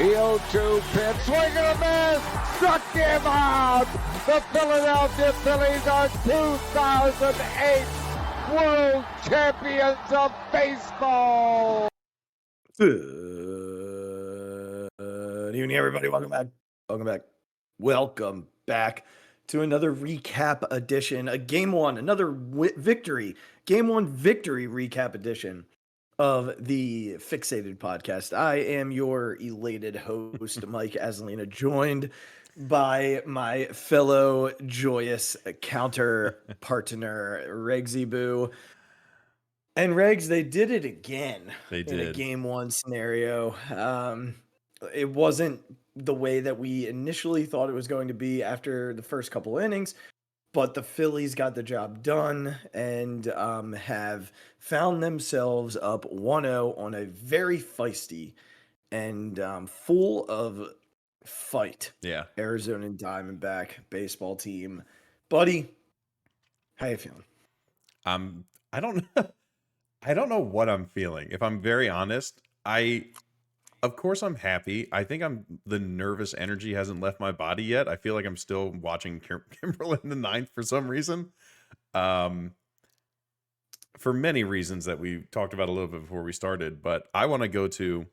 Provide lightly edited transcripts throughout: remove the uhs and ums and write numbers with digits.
0-2 pitch, swing and a miss, struck him out. The Philadelphia Phillies are 2008 World Champions of Baseball. Good evening, everybody. Welcome back to another recap edition, a game one victory recap edition of the Phixated podcast. I am your elated host, Mike Azalina, joined by my fellow joyous counter partner, Regzy Boo. And Regz, they did it again. They did. In a game one scenario. It wasn't the way that we initially thought it was going to be after the first couple innings, but the Phillies got the job done and have found themselves up 1-0 on a very feisty and full of fight Arizona Diamondback baseball team. Buddy, how you feeling? I don't know what I'm feeling. If I'm very honest, of course I'm happy. I think the nervous energy hasn't left my body yet. I feel like I'm still watching Kimberly in the ninth for some reason. For many reasons that we talked about a little bit before we started, but I want to go to,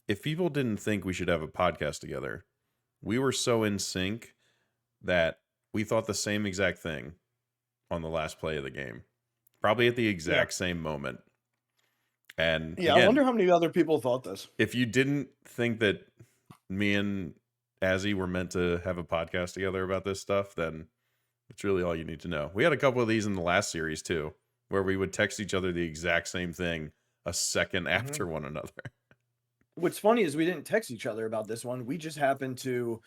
if people didn't think we should have a podcast together, we were so in sync that we thought the same exact thing on the last play of the game. Probably at the exact same moment. And yeah, again, I wonder how many other people thought this. If you didn't think that me and Azzy were meant to have a podcast together about this stuff, then it's really all you need to know. We had a couple of these in the last series too, where we would text each other the exact same thing a second after one another. What's funny is we didn't text each other about this one. We just happened to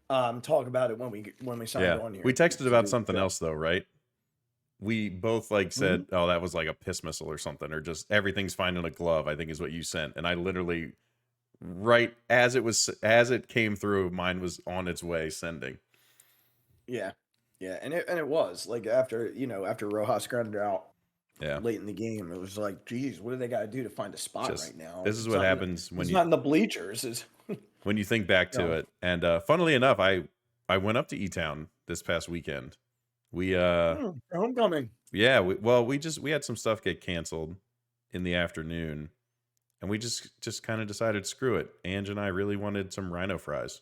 talk about it when we signed on here. We texted about something else though, right? We both said, oh, that was like a piss missile or something, or just everything's fine in a glove, I think is what you sent. And I literally, right as it came through, mine was on its way sending. Yeah. And it was like after Rojas grounded out late in the game, it was like, geez, what do they got to do to find a spot right now? This is what happens when not in the bleachers. When you think back to it. And funnily enough, I went up to E-Town this past weekend. We homecoming. Yeah, we had some stuff get canceled in the afternoon, and we just kind of decided, screw it. Ange and I really wanted some rhino fries,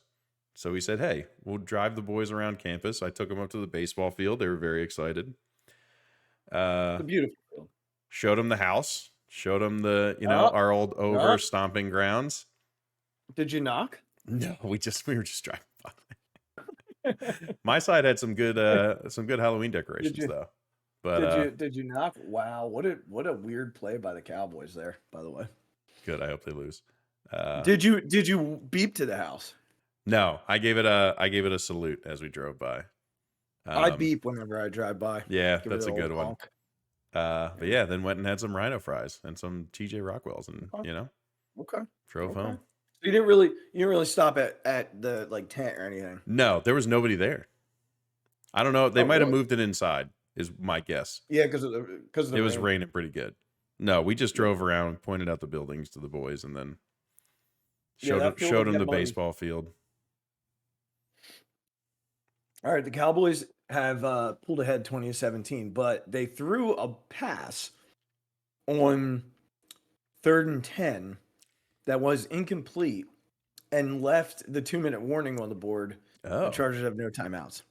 so we said, hey, we'll drive the boys around campus. I took them up to the baseball field. They were very excited. It's a beautiful field. Showed them the house. Showed them our old stomping grounds. Did you knock? No, we were just driving by. My side had some good Halloween decorations though. But did you knock? Wow, what a weird play by the Cowboys there, by the way. Good, I hope they lose. Did you beep to the house? No, I gave it a salute as we drove by. I beep whenever I drive by. Yeah, that's a good one. But yeah, then went and had some rhino fries and some TJ Rockwells, and drove home. You didn't really stop at the tent or anything. No, there was nobody there. I don't know. They might have moved it inside, is my guess. Yeah, because it was raining pretty good. No, we just drove around, pointed out the buildings to the boys, and then showed them the baseball field. All right, the Cowboys have pulled ahead 20-17, but they threw a pass on 3rd and 10 that was incomplete and left the 2-minute warning on the board. Oh. The Chargers have no timeouts.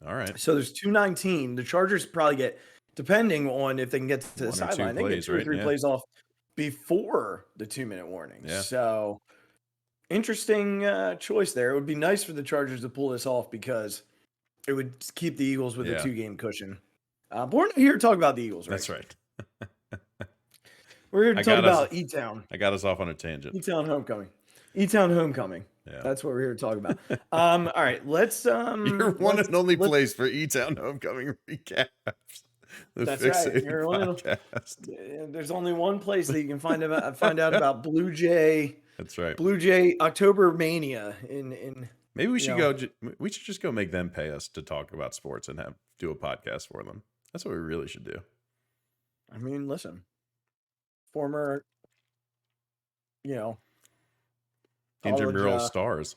All right. So there's 2:19. The Chargers probably get, depending on if they can get to the sideline, they get 2 or 3 plays off before the 2-minute warning. Yeah. So interesting choice there. It would be nice for the Chargers to pull this off because it would keep the Eagles with a 2-game cushion. But we're not here to talk about the Eagles, right? That's right. We're here to talk about E-Town. I got us off on a tangent. E-Town homecoming. E-Town homecoming. Yeah. That's what we're here to talk about. All right, let's your one and only place for E-Town homecoming recaps. That's right. There's only one place that you can find out about Blue Jay. That's right. Blue Jay October Mania in Maybe we should we should just go make them pay us to talk about sports and do a podcast for them. That's what we really should do. I mean, listen. Former Intramural stars.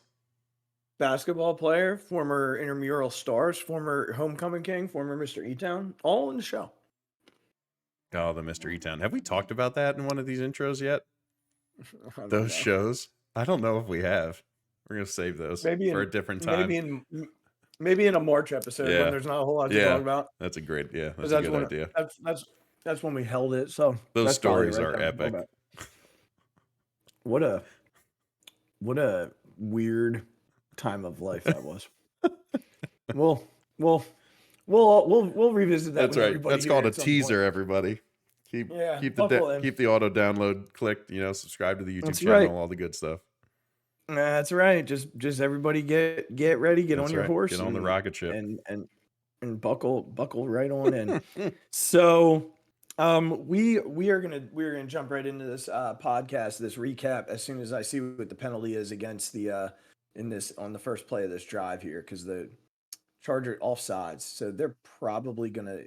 Basketball player, former intramural stars, former homecoming king, former Mr. E-Town, all in the show. Oh, the Mr. E-Town. Have we talked about that in one of these intros yet? I don't Those know. shows? I don't know if we have. We're going to save those for a different time. Maybe in a March episode when there's not a whole lot to talk about. That's a great, that's a a good idea. That's when we held it. So those stories are epic. What a weird time of life that was. We'll revisit that. That's right. That's called a teaser, everybody. Keep the auto download clicked, subscribe to the YouTube channel, all the good stuff. That's right. Just everybody get ready, get on your horse, get on the rocket ship, and buckle right on in. So we're gonna jump right into this podcast, this recap, as soon as I see what the penalty is against the on the first play of this drive here, because the Charger offsides, so they're probably gonna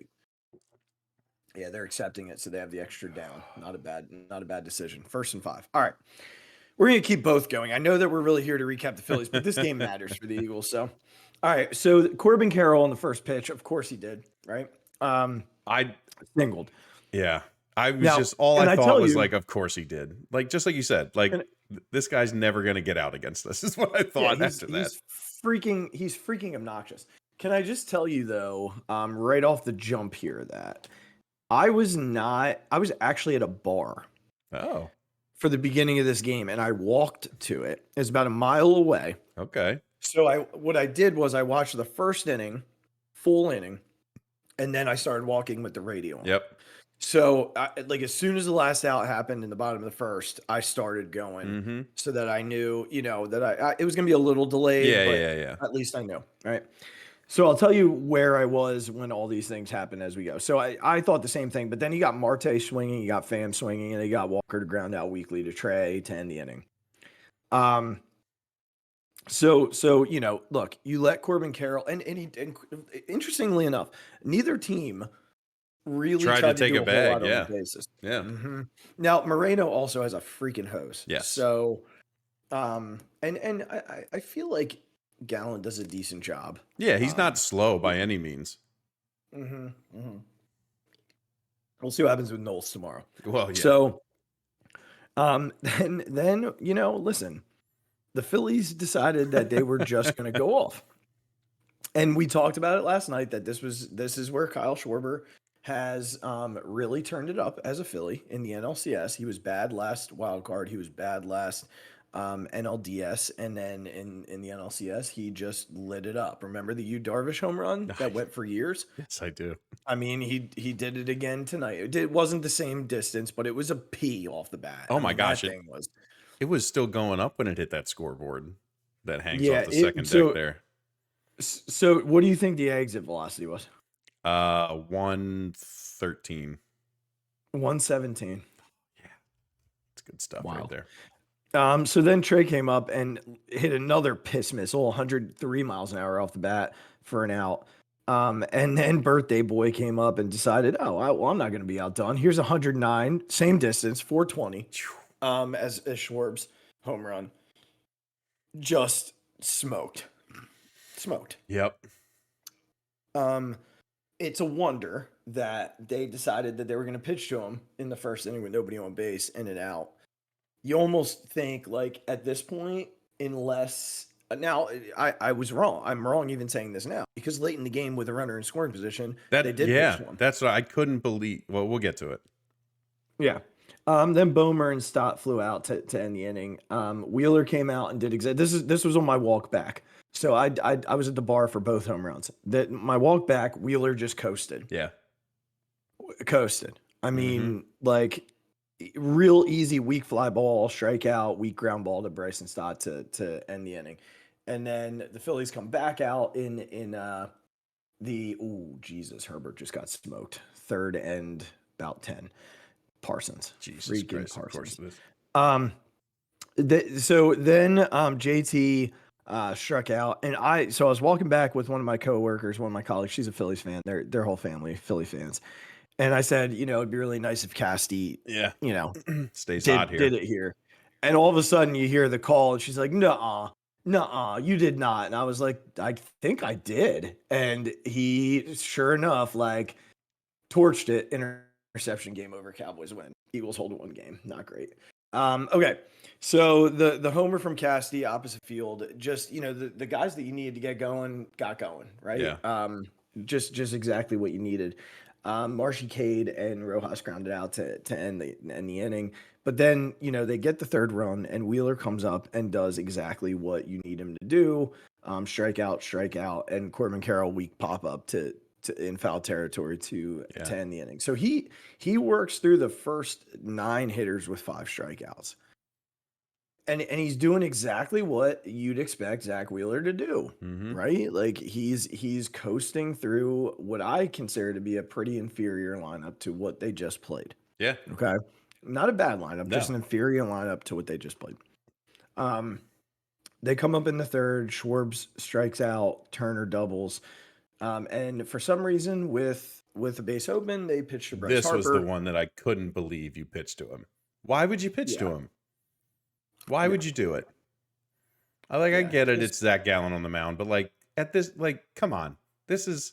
they're accepting it, so they have the extra down. Not a bad decision. 1st and 5. All right. We're going to keep both going. I know that we're really here to recap the Phillies, but this game matters for the Eagles. So, all right. So Corbin Carroll on the first pitch, of course he did, right? I singled. Yeah. I was I thought was like, of course he did. Like, just like you said, like this guy's never going to get out against us is what I thought after that. He's freaking obnoxious. Can I just tell you though, right off the jump here that I was actually at a bar. Oh. For the beginning of this game, and I walked to it. It's about a mile away. Okay. So what I did was I watched the first inning, full inning, and then I started walking with the radio on. Yep. So as soon as the last out happened in the bottom of the first, I started going so that I knew, that it was going to be a little delayed. Yeah. At least I know, right? So I'll tell you where I was when all these things happen as we go. So I thought the same thing, but then you got Marte swinging, you got Pham swinging, and you got Walker to ground out weakly to Trey to end the inning. So look, you let Corbin Carroll, and interestingly enough, neither team really tried to take a bag. Yeah. Now Moreno also has a freaking hose. Yes. So, and I feel like Gallen does a decent job. Yeah, he's not slow by any means. We'll see what happens with Knowles tomorrow. Well, yeah. So, then listen, the Phillies decided that they were just going to go off, and we talked about it last night that this is where Kyle Schwarber has really turned it up as a Philly in the NLCS. He was bad last wild card. He was bad last NLDS, and then in the NLCS, he just lit it up. Remember the Yu Darvish home run that went for years? Yes, I do. I mean, he did it again tonight. It wasn't the same distance, but it was a P off the bat. Oh my gosh, it was still going up when it hit that scoreboard that hangs off the second deck there. So, what do you think the exit velocity was? 113. 117. Yeah, it's good stuff right there. So then Trey came up and hit another piss missile, 103 miles an hour off the bat for an out. And then Birthday Boy came up and decided, I'm not going to be outdone. Here's 109, same distance, 420, as Schwarb's home run. Just smoked. Yep. It's a wonder that they decided that they were going to pitch to him in the first inning with nobody on base, in and out. You almost think like at this point, unless now I was wrong. I'm wrong even saying this now, because late in the game with a runner in scoring position, they did pitch one. That's what I couldn't believe. Well, we'll get to it. Yeah. Then Bomer and Stott flew out to end the inning. Wheeler came out and did this was on my walk back. So I was at the bar for both home runs. My walk back, Wheeler just coasted. Yeah. Coasted. I mean, like real easy, weak fly ball, strikeout, weak ground ball to Bryson Stott to end the inning. And then the Phillies come back out in Herbert just got smoked. Third and about 10. Parsons. Jesus Christ, Parsons. Of course it is. So then JT struck out, and I was walking back with one of my coworkers, one of my colleagues. She's a Phillies fan. Their whole family Philly fans. And I said, it'd be really nice if Casty, stays did, hot here. Did it here. And all of a sudden you hear the call and she's like, nuh-uh, you did not. And I was like, I think I did. And he, sure enough, like torched it. Interception, game over, Cowboys win. Eagles hold 1 game. Not great. Okay. So the homer from Cassidy, opposite field, just, the guys that you needed to get going, got going, right? Yeah. Just exactly what you needed. Marshy Cade and Rojas grounded out to end the inning. But then, they get the 3rd run and Wheeler comes up and does exactly what you need him to do. Strikeout, and Corbin Carroll weak pop up to in foul territory to end the inning. So he works through the first 9 hitters with 5 strikeouts. And he's doing exactly what you'd expect Zach Wheeler to do, right? Like he's coasting through what I consider to be a pretty inferior lineup to what they just played. Yeah. Okay. Not a bad lineup, just an inferior lineup to what they just played. They come up in the 3rd, Schwartz strikes out, Turner doubles. And for some reason with the base open, they pitched to Bryce Harper. This was the one that I couldn't believe you pitched to him. Why would you pitch to him? Why would you do it? I get it. It's Zach Gallen on the mound, but at this, come on. This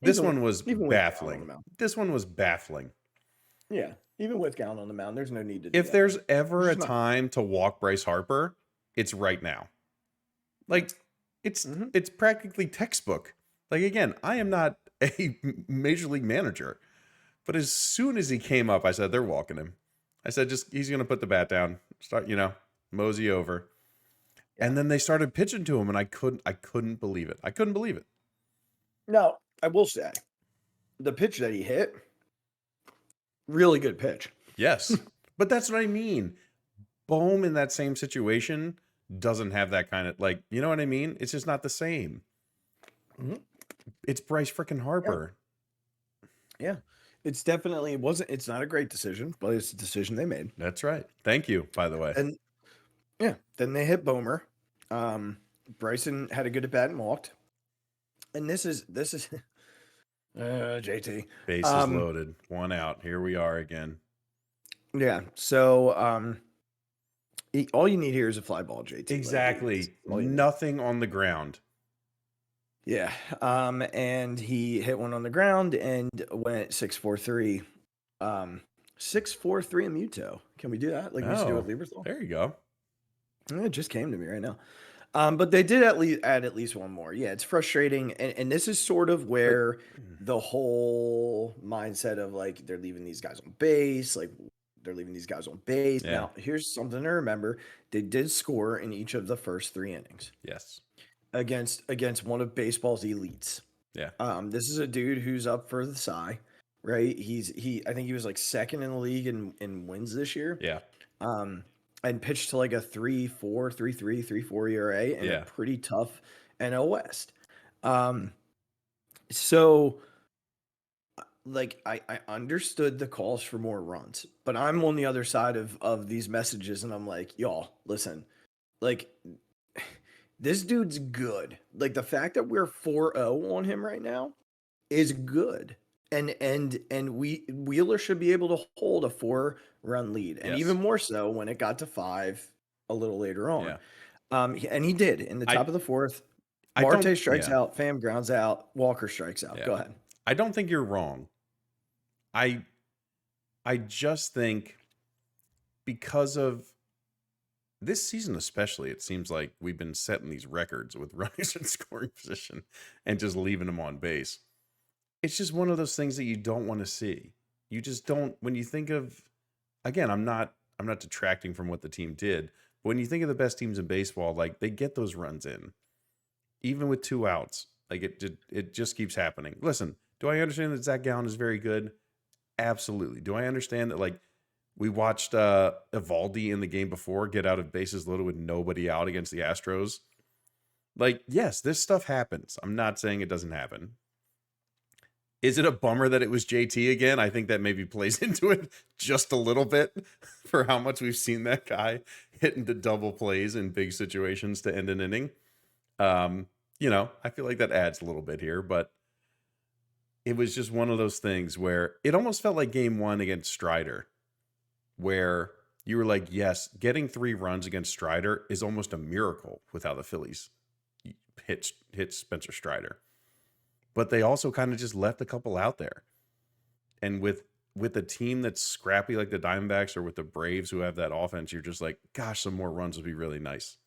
one was baffling. This one was baffling. Yeah. Even with Gallen on the mound, there's no need to do If there's ever a time to walk Bryce Harper, it's right now. It's practically textbook. Again, I am not a major league manager, but as soon as he came up, I said, they're walking him. I said, he's going to put the bat down, start, mosey over. Yeah. And then they started pitching to him and I couldn't believe it. I couldn't believe it. No, I will say the pitch that he hit, really good pitch. Yes. But that's what I mean. Bohm in that same situation doesn't have that kind of you know what I mean? It's just not the same. It's Bryce freaking Harper. Yeah. It's definitely it's not a great decision, but it's a decision they made. That's right. Thank you, by the way. And then they hit Bomer. Bryson had a good at bat and walked. And this is JT. Bases loaded. 1 out. Here we are again. Yeah. So all you need here is a fly ball, JT. Exactly. Nothing on the ground. Yeah. And he hit one on the ground and went 6-4-3. 6-4-3 a Muto. Can we do that? We used to do with Lieberthal? There you go. It just came to me right now. But they did add at least one more. Yeah, it's frustrating. And this is sort of where the whole mindset of they're leaving these guys on base, they're leaving these guys on base. Yeah. Now, here's something to remember. They did score in each of the first 3 innings. Yes. Against one of baseball's elites. Yeah. This is a dude who's up for the Cy, right? I think he was 2nd in the league in wins this year. Yeah. And pitched to a 3.4, 3.3, 3.4 ERA and a pretty tough NL West. So I understood the calls for more runs, but I'm on the other side of these messages and I'm like, y'all, listen, this dude's good. The fact that we're 4-0 on him right now is good. And Wheeler should be able to hold a 4-run lead, and even more so when it got to 5 a little later on. Yeah. And he did in the top of the 4th. Marte strikes out, Pham grounds out, Walker strikes out. Go ahead. I don't think you're wrong. I just think because of this season especially, it seems like we've been setting these records with runners in scoring position and just leaving them on base. It's just one of those things that you don't want to see. You just don't. When you think of, again, I'm not detracting from what the team did, but when you think of the best teams in baseball, they get those runs in, even with 2 outs. It just keeps happening. Listen, do I understand that Zach Gallen is very good? Absolutely. Do I understand that we watched Evaldi in the game before get out of bases loaded with nobody out against the Astros? Yes, this stuff happens. I'm not saying it doesn't happen. Is it a bummer that it was JT again? I think that maybe plays into it just a little bit for how much we've seen that guy hit into double plays in big situations to end an inning. I feel like that adds a little bit here, but it was just one of those things where it almost felt like game 1 against Strider, where you were like, yes, getting 3 runs against Strider is almost a miracle with how the Phillies hit Spencer Strider. But they also kind of just left a couple out there. And with a team that's scrappy like the Diamondbacks or with the Braves who have that offense, you're just like, gosh, some more runs would be really nice.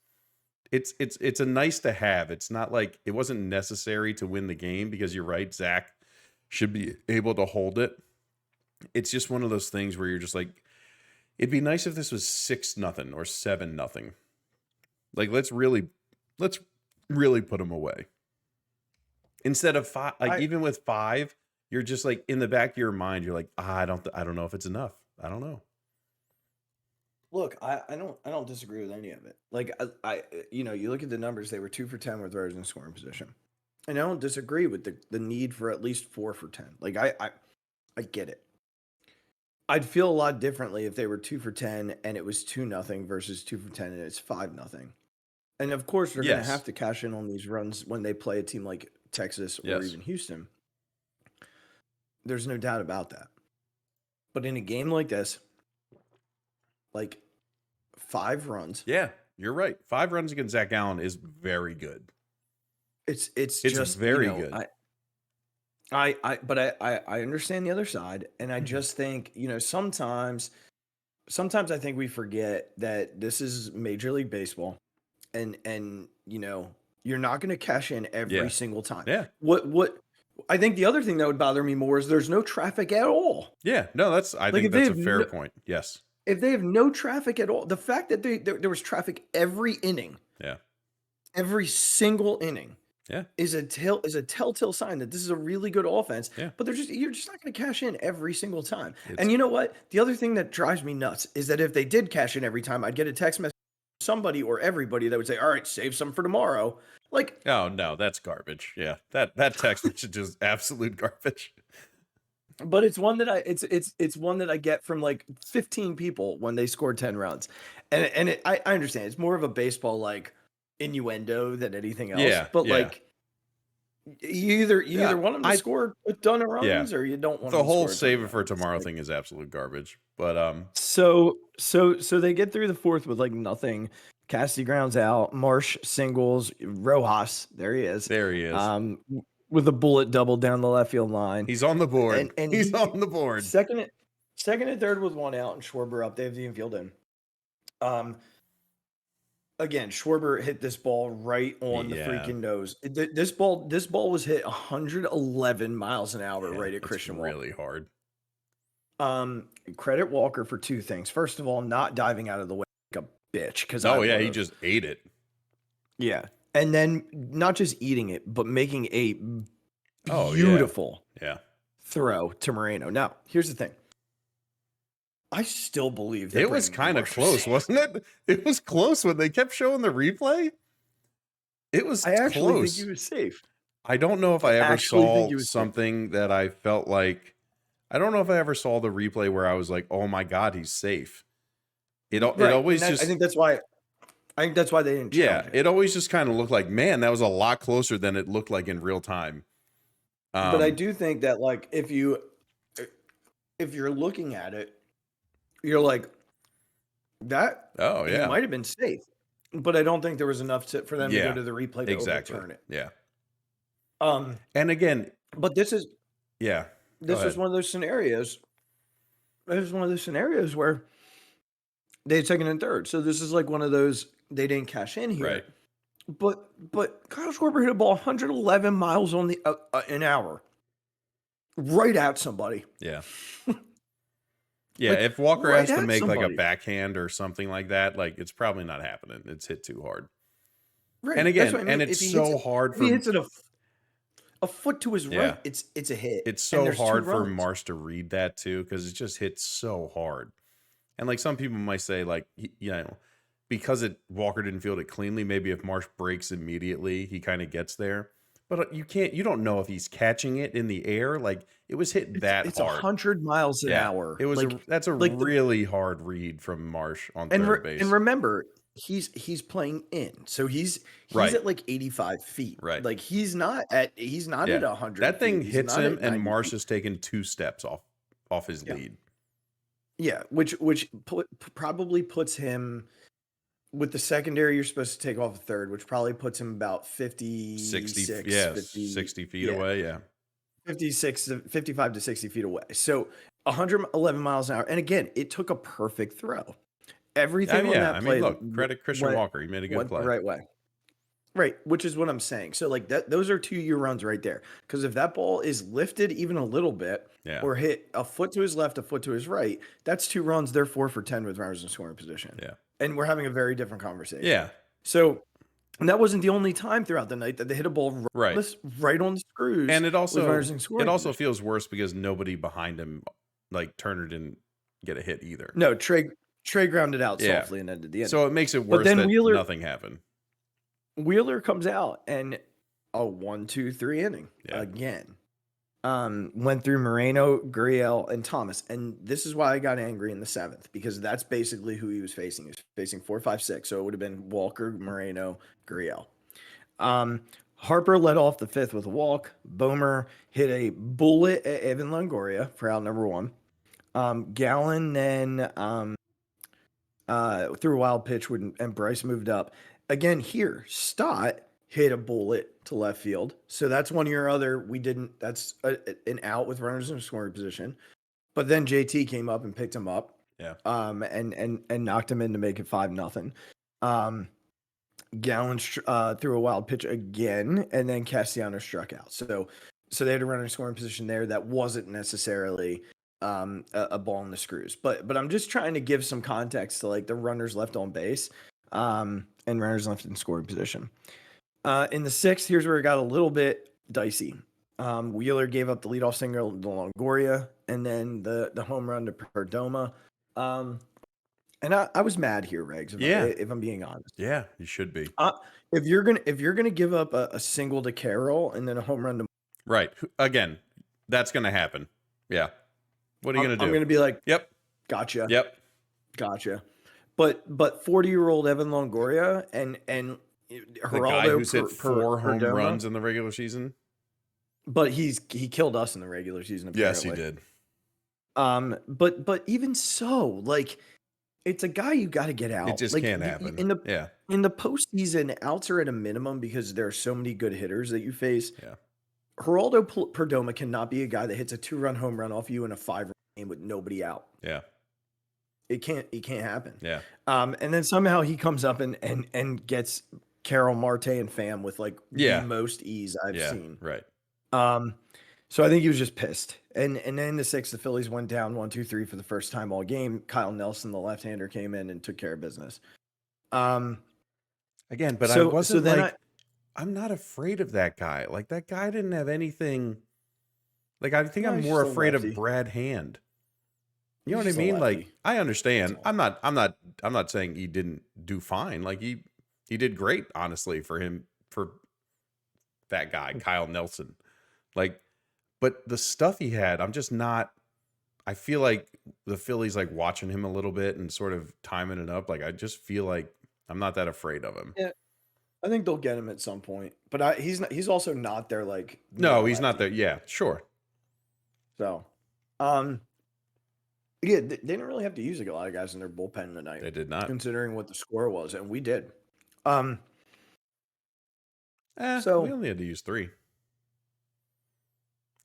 It's a nice to have. It's not like it wasn't necessary to win the game because you're right, Zach should be able to hold it. It's just one of those things where you're just like, it'd be nice if this was 6-0 or 7-0. Like let's really put them away. Instead of 5, like even with 5, you're just like in the back of your mind, you're like, I don't know if it's enough. I don't know. Look, I don't disagree with any of it. Like I you look at the numbers, they were 2 for 10 with runners in scoring position. And I don't disagree with the need for at least 4 for 10. Like I get it. I'd feel a lot differently if they were 2 for 10 and it was 2-0 versus 2 for 10 and it's 5-0. And of course they're going to have to cash in on these runs when they play a team like Texas or even Houston. There's no doubt about that. But in a game like this, like 5 runs. Yeah, you're right. 5 runs against Zach Allen is very good. It's just very good. I understand the other side, and I just think, sometimes I think we forget that this is Major League Baseball, and you're not going to cash in every single time. Yeah. What I think the other thing that would bother me more is there's no traffic at all. Yeah. No, I think that's a fair point. Yes. If they have no traffic at all, the fact that there was traffic every inning, every single inning, is a telltale sign that this is a really good offense. Yeah. But you're just not going to cash in every single time. And you know what? The other thing that drives me nuts is that if they did cash in every time, I'd get a text message from somebody or everybody that would say, "All right, save some for tomorrow." Like, oh no, that's garbage. Yeah, that text message is absolute garbage. But it's one that it's one that I get from like 15 people when they score 10 runs, and I understand it's more of a baseball like innuendo than anything else. Yeah, but like you either want them to score a ton of runs or you don't want the them to whole score save it for tomorrow thing is absolute garbage. But so they get through the 4th with like nothing. Cassidy grounds out. Marsh singles. Rojas, there he is. With a bullet double down the left field line. He's on the board. And he's on the board. Second and third with 1 out and Schwarber up. They have the infield in. Again, Schwarber hit this ball right on the freaking nose. This ball was hit 111 miles an hour right at Christian Walker. Really hard. Credit Walker for 2 things. First of all, not diving out of the way like a bitch. He just ate it. Yeah. And then not just eating it, but making a beautiful throw to Moreno. Now, here's the thing. I still believe that it was kind of close, wasn't it? It was close when they kept showing the replay. It was I actually close. think he was safe. I don't know if I ever saw something that I felt like. I don't know if I ever saw the replay where I was like, "Oh my God, he's safe." It always just. I think that's why they didn't. It always just kind of looked like, man, that was a lot closer than it looked like in real time. But I do think that like if you're looking at it, you're like that. Oh yeah, it might have been safe, but I don't think there was enough for them to go to the replay to overturn it. Yeah. And again, but this is This is one of those scenarios. This is one of those scenarios where they had 2nd and 3rd. So this is like one of those they didn't cash in here. Right. But Kyle Schwarber hit a ball 111 miles on the an hour, right at somebody. Yeah. Yeah, Like, if Walker right has to make somebody. like a backhand or something like that, like it's probably not happening. It's hit too hard. Right. And again, That's what I mean. and it's so hard if for he hits it a foot to his right, it's a hit. It's And so there's 2 hard for runs. Marsh to read that too, because it just hits so hard. And like some people might say, like, because Walker didn't field it cleanly, maybe if Marsh breaks immediately, he kind of gets there. But you don't know if he's catching it in the air. Like it was hit It's hard. 100 miles an hour. It was like, that's a really hard read from Marsh on third base. And remember, he's playing in, so he's at like 85 feet. Right. Like he's not at 100. That thing feet. hits him, and Marsh feet. has taken 2 steps off his lead. Yeah, probably puts him with the secondary. You're supposed to take off a third, which probably puts him about 56, 60 feet yeah, away. Yeah. 56 to 55 to 60 feet away. So 111 miles an hour. And again, it took a perfect throw. Everything on that play look, credit Christian Walker. He made a good went play. the right way. Right, which is what I'm saying. So like those are 2-year runs right there. Because if that ball is lifted even a little bit, Yeah. or hit a foot to his left, a foot to his right, that's 2 runs. They're 4 for 10 with runners in scoring position. Yeah. And we're having a very different conversation. Yeah. So, and that wasn't the only time throughout the night that they hit a ball right on the screws. And it also position. feels worse because nobody behind him, like Turner, didn't get a hit either. No, Trey grounded out softly and ended the inning. So it makes it worse that nothing happened. Wheeler comes out and a 1-2-3 inning again. Went through Moreno, Gurriel, and Thomas. And this is why I got angry in the 7th, because that's basically who he was facing. He was facing 4, 5, 6. So it would have been Walker, Moreno, Gurriel. Harper led off the 5th with a walk. Bomer hit a bullet at Evan Longoria for out number 1. Gallen then threw a wild pitch and Bryce moved up. Again, here, Stott hit a bullet to left field. So that's one of your other, that's an out with runners in scoring position. But then JT came up and picked him up. Yeah. And knocked him in to make it 5-0. Gallen threw a wild pitch again, and then Castellanos struck out. So they had a runner in scoring position there that wasn't necessarily a ball in the screws. But I'm just trying to give some context to like the runners left on base. And runners left in scoring position. In the 6th, here's where it got a little bit dicey. Wheeler gave up the leadoff single to Longoria, and then the home run to Perdomo. And I was mad here, Regz. If I'm being honest. Yeah, you should be. If you're gonna give up a single to Carroll and then a home run to right again, that's gonna happen. Yeah. What are you gonna do? I'm gonna be like, yep, gotcha. Yep, gotcha. But 40-year-old Evan Longoria and the Geraldo guy who's hit 4 home Perdomo, runs in the regular season. But he killed us in the regular season. Apparently. Yes, he did. But even so, like, it's a guy you got to get out. It just can't happen. In the postseason, outs are at a minimum because there are so many good hitters that you face. Yeah. Geraldo Perdomo cannot be a guy that hits a 2-run home run off you in a 5-run game with nobody out. Yeah. It can't happen. Yeah. And then somehow he comes up and gets Carroll, Marte, and Pham with like the most ease I've seen. Right. So I think he was just pissed. And then in the 6th, the Phillies went down 1-2-3 for the first time all game. Kyle Nelson, the left-hander, came in and took care of business. Again, but I wasn't I'm not afraid of that guy. Like, that guy didn't have anything. Like, I think I'm more afraid of Brad Hand. You know what I mean? Like, I understand. I'm not saying he didn't do fine. Like, he did great, honestly, for that guy, Kyle Nelson. Like, but the stuff he had, I'm just not. I feel like the Phillies like watching him a little bit and sort of timing it up. Like, I just feel like I'm not that afraid of him. Yeah, I think they'll get him at some point. But he's not. He's also not there. Like, no, he's not there. Yeah, sure. So, yeah, they didn't really have to use a lot of guys in their bullpen tonight. They did not, considering what the score was, and we did. So we only had to use 3.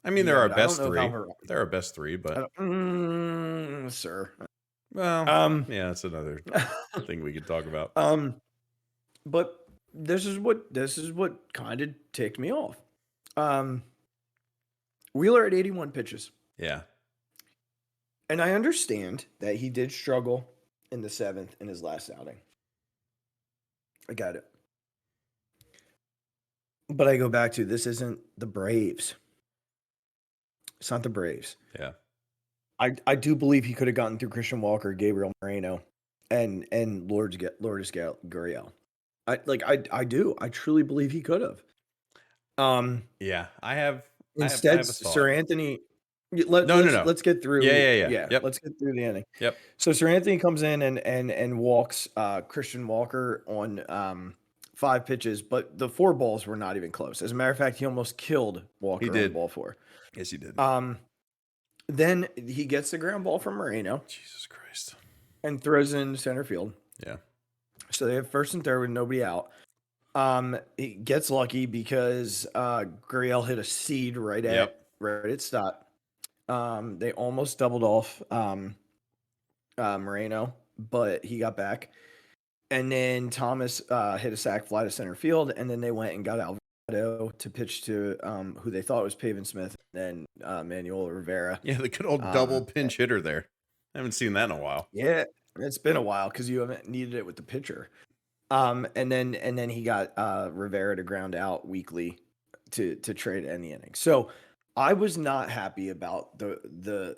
I mean, they're our best 3. They're our best 3, but sir. Well, yeah, that's another thing we could talk about. But this is what kind of ticked me off. Wheeler at 81 pitches. Yeah. And I understand that he did struggle in the 7th in his last outing. I got it. But I go back to, this isn't the Braves. It's not the Braves. Yeah. I do believe he could have gotten through Christian Walker, Gabriel Moreno, and Lourdes Gurriel. I do. I truly believe he could have. Yeah, I have. Instead, Sir Anthony. Let's get through. Yeah. Yep. Let's get through the inning. Yep. So Sir Anthony comes in and walks Christian Walker on 5 pitches, but the 4 balls were not even close. As a matter of fact, he almost killed Walker on ball 4. Yes, he did. Then he gets the ground ball from Moreno Jesus Christ. and throws it in center field. Yeah. So they have first and third with nobody out. He gets lucky because Gurriel hit a seed right at stop. They almost doubled off Moreno, but he got back. And then Thomas hit a sac fly to center field, and then they went and got Alvarado to pitch to who they thought was Pavin Smith, and then Manuel Rivera. Yeah, the good old double pinch hitter there. I haven't seen that in a while. Yeah, it's been a while because you haven't needed it with the pitcher. And then he got Rivera to ground out weekly to trade any inning. So I was not happy about the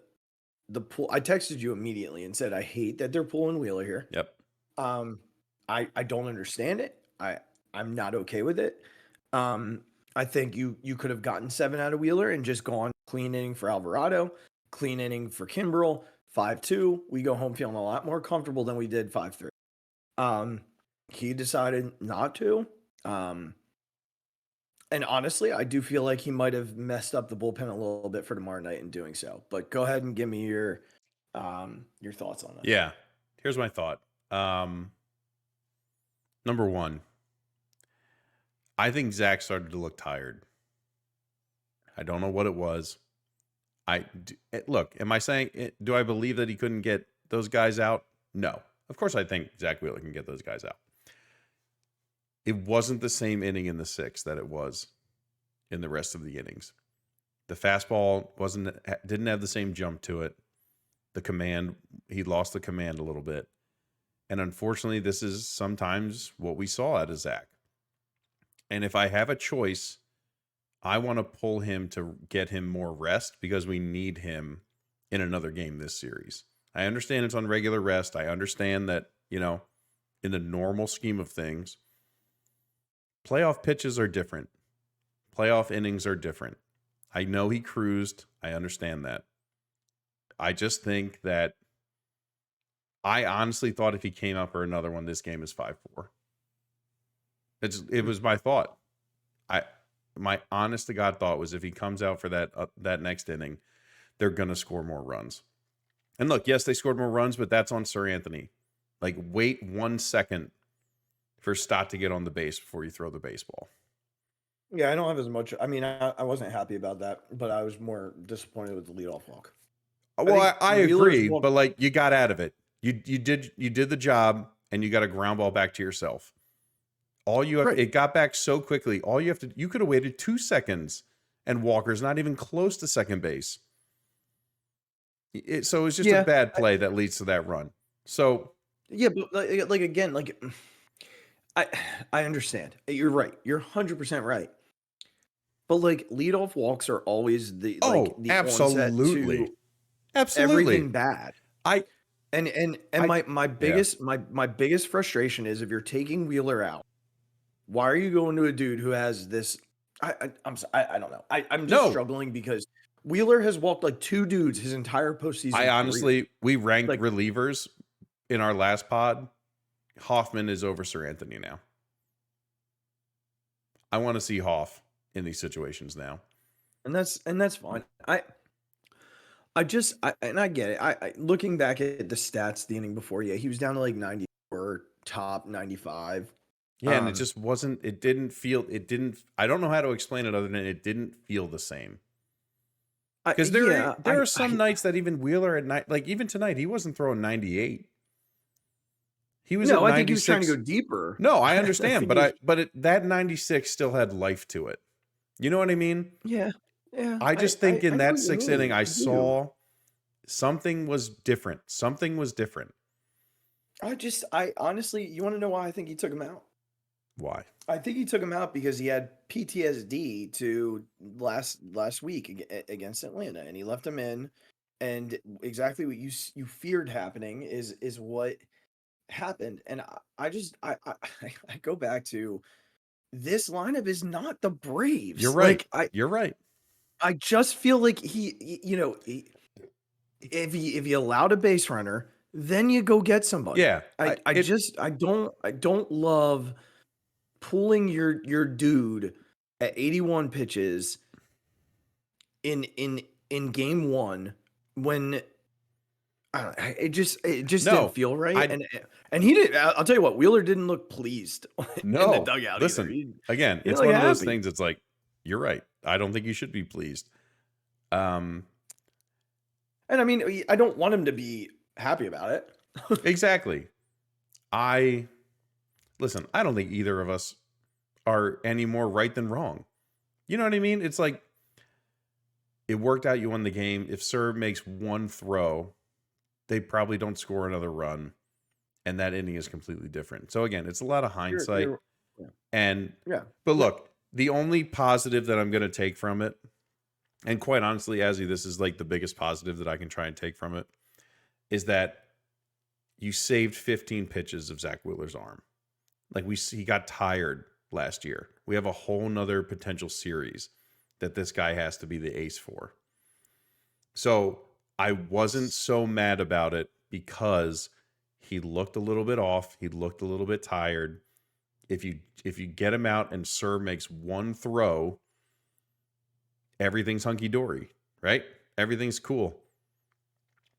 pull. I texted you immediately and said I hate that they're pulling Wheeler here. Yep. I don't understand it. I'm not okay with it. I think you could have gotten 7 out of Wheeler and just gone clean inning for Alvarado, clean inning for Kimbrel, 5-2. We go home feeling a lot more comfortable than we did 5-3. He decided not to. And honestly, I do feel like he might have messed up the bullpen a little bit for tomorrow night in doing so. But go ahead and give me your thoughts on that. Yeah. Here's my thought. Number one, I think Zach started to look tired. I don't know what it was. Look, am I saying, do I believe that he couldn't get those guys out? No. Of course I think Zach Wheeler can get those guys out. It wasn't the same inning in the 6th that it was in the rest of the innings. The fastball didn't have the same jump to it. The command, he lost the command a little bit. And unfortunately, this is sometimes what we saw out of Zach. And if I have a choice, I want to pull him to get him more rest because we need him in another game this series. I understand it's on regular rest. I understand that, in the normal scheme of things, playoff pitches are different. Playoff innings are different. I know he cruised. I understand that. I just think that I honestly thought if he came up for another one, this game is 5-4. It was my thought. My honest to God thought was if he comes out for that next inning, they're going to score more runs. And look, yes, they scored more runs, but that's on Sir Anthony. Like, wait 1 second for Stott to get on the base before you throw the baseball. Yeah, I don't have as much. I mean, I wasn't happy about that, but I was more disappointed with the leadoff walk. Well, I agree, but like you got out of it. You did the job, and you got a ground ball back to yourself. All you have, it got back so quickly. All you have to, you could have waited 2 seconds, and Walker's not even close to second base. So it was just a bad play that leads to that run. So yeah, but like again, like I understand. You're right. You're 100% right. But like leadoff walks are always the absolutely, everything bad. And my biggest frustration is if you're taking Wheeler out, why are you going to a dude who has this? I don't know. I'm just struggling because Wheeler has walked like 2 dudes his entire postseason. I honestly, we ranked relievers in our last pod. Hoffman is over Sir Anthony now. I want to see Hoff in these situations now, and that's fine. I get it. I looking back at the stats the inning before, he was down to like 94, top 95. Yeah, and it just wasn't. It didn't feel. I don't know how to explain it other than it didn't feel the same. Because there are some nights that even Wheeler at night, like even tonight, he wasn't throwing 98. He was. No, I think he was trying to go deeper. No, I understand, that 96 still had life to it. You know what I mean? Yeah. Yeah. I just think in that 6th inning, I saw something was different. Something was different. I honestly, you want to know why I think he took him out? Why? I think he took him out because he had PTSD to last week against Atlanta, and he left him in. And exactly what you feared happening is what happened. And I go back to this lineup is not the Braves. You're right. You're right. I just feel like if you allowed a base runner, then you go get somebody. Yeah. I don't love pulling your dude at 81 pitches in game 1 when I don't know, it just No, didn't feel right, and he didn't. I'll tell you what, Wheeler didn't look pleased in the no. dugout either. Listen, He again, didn't it's look one of those happy. things. It's like, you're right. I don't think you should be pleased. And I mean, I don't want him to be happy about it. Exactly. Listen, I don't think either of us are any more right than wrong. You know what I mean? It's like, it worked out, you won the game. If Serb makes one throw, they probably don't score another run, and that inning is completely different. So again, it's a lot of hindsight. Yeah. And Yeah. but look, the only positive that I'm going to take from it, and quite honestly, Azzy, this is like the biggest positive that I can try and take from it, is that you saved 15 pitches of Zach Wheeler's arm. Like, he got tired last year. We have a whole nother potential series that this guy has to be the ace for. So I wasn't so mad about it because he looked a little bit off. He looked a little bit tired. If you get him out and Sir makes one throw, everything's hunky-dory, right? Everything's cool.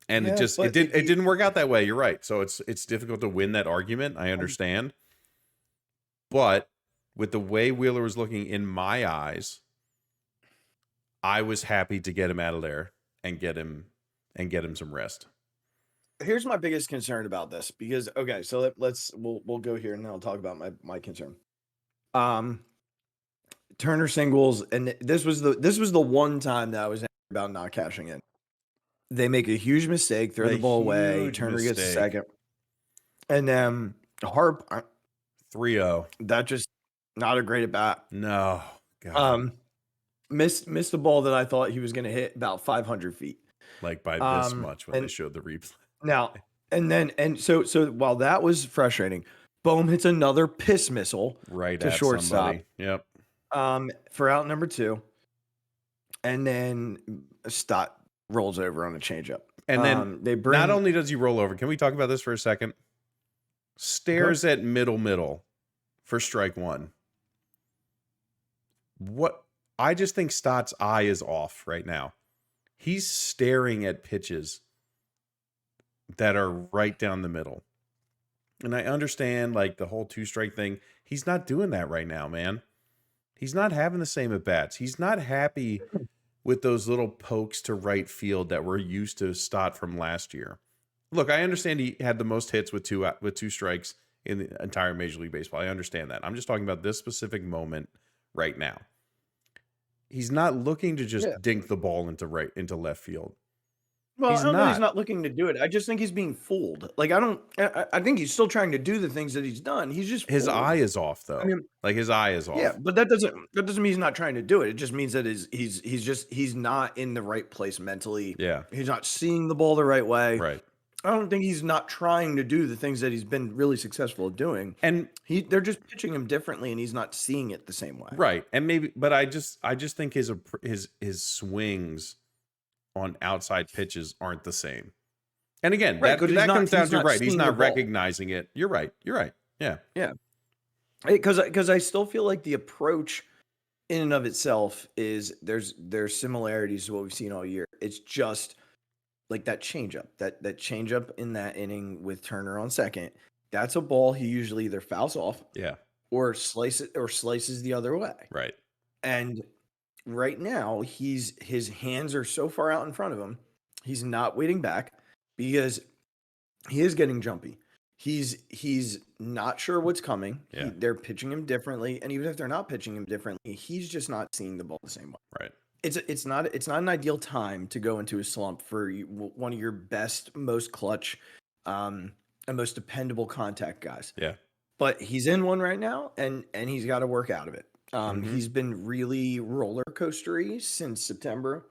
And Yeah, it didn't work out that way. You're right. So it's difficult to win that argument. I understand. But with the way Wheeler was looking in my eyes, I was happy to get him out of there and get him some rest. Here's my biggest concern about this, because okay, so we'll go here and then I'll talk about my concern. Turner singles, and this was the one time that I was angry about not cashing in. They make a huge mistake, throw the ball away. Turner gets a second, and then Harp 3-0. That just not a great at bat. No, God. Missed the ball that I thought he was going to hit about 500 feet, like by this much when they showed the replay. Now, and so while that was frustrating, Bohm hits another piss missile right to at shortstop. Somebody. Yep. For out number 2, and then Stott rolls over on a changeup. And then they bring. Not only does he roll over, can we talk about this for a second? Stares at middle for strike 1. What? I just think Stott's eye is off right now. He's staring at pitches that are right down the middle. And I understand, like, the whole 2-strike thing. He's not doing that right now, man. He's not having the same at-bats. He's not happy with those little pokes to right field that we're used to Stott from last year. Look, I understand he had the most hits with two strikes in the entire Major League Baseball. I understand that. I'm just talking about this specific moment right now. He's not looking to just dink the ball into left field. Well, I don't know he's not looking to do it. I just think he's being fooled. Like, I think he's still trying to do the things that he's done. He's just his fooled. eye is off, though. I mean, like, his eye is off. Yeah, but that doesn't mean he's not trying to do it. It just means that he's not in the right place mentally. Yeah, he's not seeing the ball the right way. Right. I don't think he's not trying to do the things that he's been really successful at doing. And they're just pitching him differently, and he's not seeing it the same way. Right. And maybe, but I just think his swings on outside pitches aren't the same. And again, that comes down to he's not recognizing it. You're right. Yeah. Yeah. Because I still feel like the approach in and of itself is there's similarities to what we've seen all year. It's just like that changeup, that changeup in that inning with Turner on second. That's a ball he usually either fouls off, or slices the other way. Right. And right now, his hands are so far out in front of him, he's not waiting back because he is getting jumpy. He's not sure what's coming. Yeah. They're pitching him differently, and even if they're not pitching him differently, he's just not seeing the ball the same way. Right. It's not an ideal time to go into a slump for one of your best, most clutch, and most dependable contact guys. Yeah. But he's in one right now, and he's got to work out of it. He's been really roller coastery since September,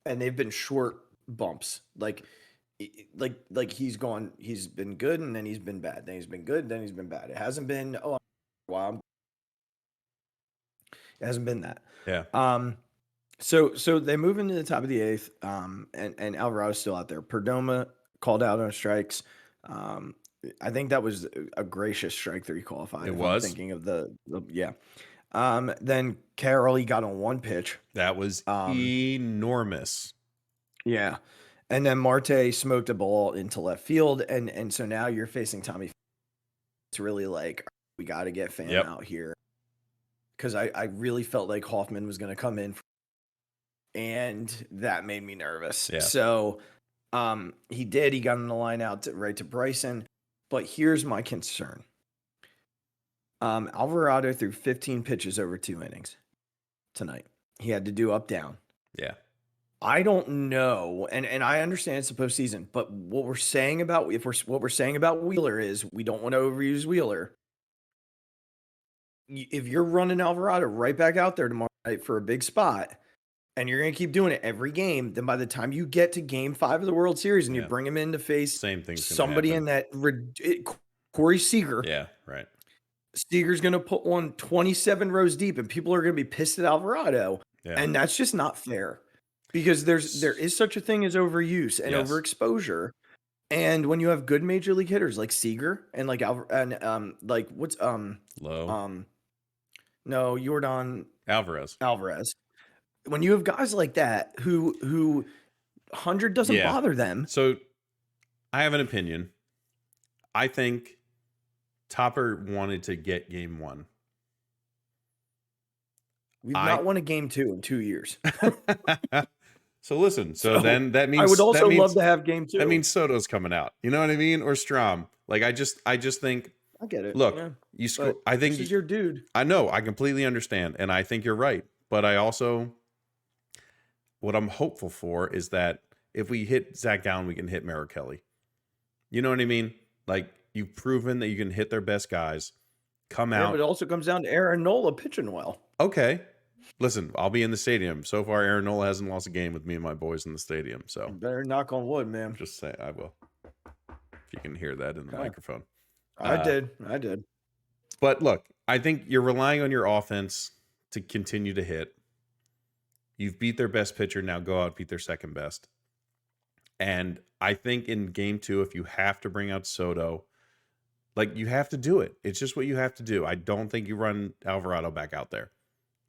and they've been short bumps. Like he's been good, and then he's been bad. Then he's been good, then he's been bad. It hasn't been wow. It hasn't been that. Yeah. So they move into the top of the 8th, and Alvarado's still out there. Perdomo called out on strikes. I think that was a gracious strike 3 qualified. It was. I'm thinking of the yeah. Then Carroll, he got on one pitch. That was enormous. Yeah. And then Marte smoked a ball into left field, and so now you're facing Tommy. It's really like, we got to get Pham out here, because I really felt like Hoffman was going to come in, and that made me nervous. Yeah. So he did. He got on the line out right to Bryson. But here's my concern. Alvarado threw 15 pitches over 2 innings tonight. He had to do up down. Yeah. I don't know, and I understand it's the postseason, but what we're saying about Wheeler is we don't want to overuse Wheeler. If you're running Alvarado right back out there tomorrow night for a big spot, and you're going to keep doing it every game, then by the time you get to Game 5 of the World Series and you bring him in to face somebody in that Corey Seager. Yeah, right. Seager's going to put one 27 rows deep, and people are going to be pissed at Alvarado, and that's just not fair. Because there is such a thing as overuse and overexposure, and when you have good major league hitters like Seager and like Low. No, Yordan Alvarez. When you have guys like that who 100 doesn't bother them. So I have an opinion. I think Topper wanted to get Game 1. We've not won a Game 2 in 2 years. So listen, so then that means I would also love to have Game 2. That means Soto's coming out. You know what I mean? Or Strom. Like I just think I get it. Look, yeah. I think this is your dude. I know, I completely understand, and I think you're right. But I also, what I'm hopeful for is that if we hit Zach Gallen, we can hit Merrill Kelly. You know what I mean? Like, you've proven that you can hit their best guys. Come out. But it also comes down to Aaron Nola pitching well. Okay. Listen, I'll be in the stadium. So far, Aaron Nola hasn't lost a game with me and my boys in the stadium. So you better knock on wood, man. Just say I will. If you can hear that in the microphone. I did. But look, I think you're relying on your offense to continue to hit. You've beat their best pitcher. Now go out and beat their second best. And I think in Game 2, if you have to bring out Soto, like, you have to do it. It's just what you have to do. I don't think you run Alvarado back out there.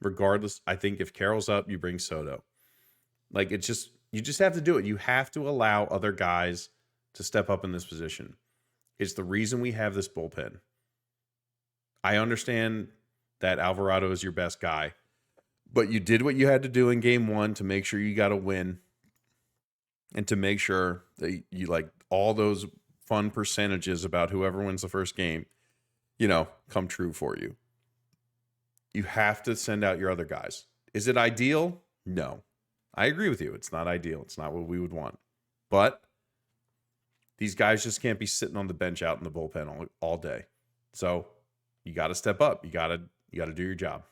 Regardless, I think if Carroll's up, you bring Soto. Like, you just have to do it. You have to allow other guys to step up in this position. It's the reason we have this bullpen. I understand that Alvarado is your best guy, but you did what you had to do in Game 1 to make sure you got a win and to make sure that you, like, all those fun percentages about whoever wins the first game, come true for you. You have to send out your other guys. Is it ideal? No. I agree with you. It's not ideal. It's not what we would want. But these guys just can't be sitting on the bench out in the bullpen all day. So you got to step up. You got to do your job.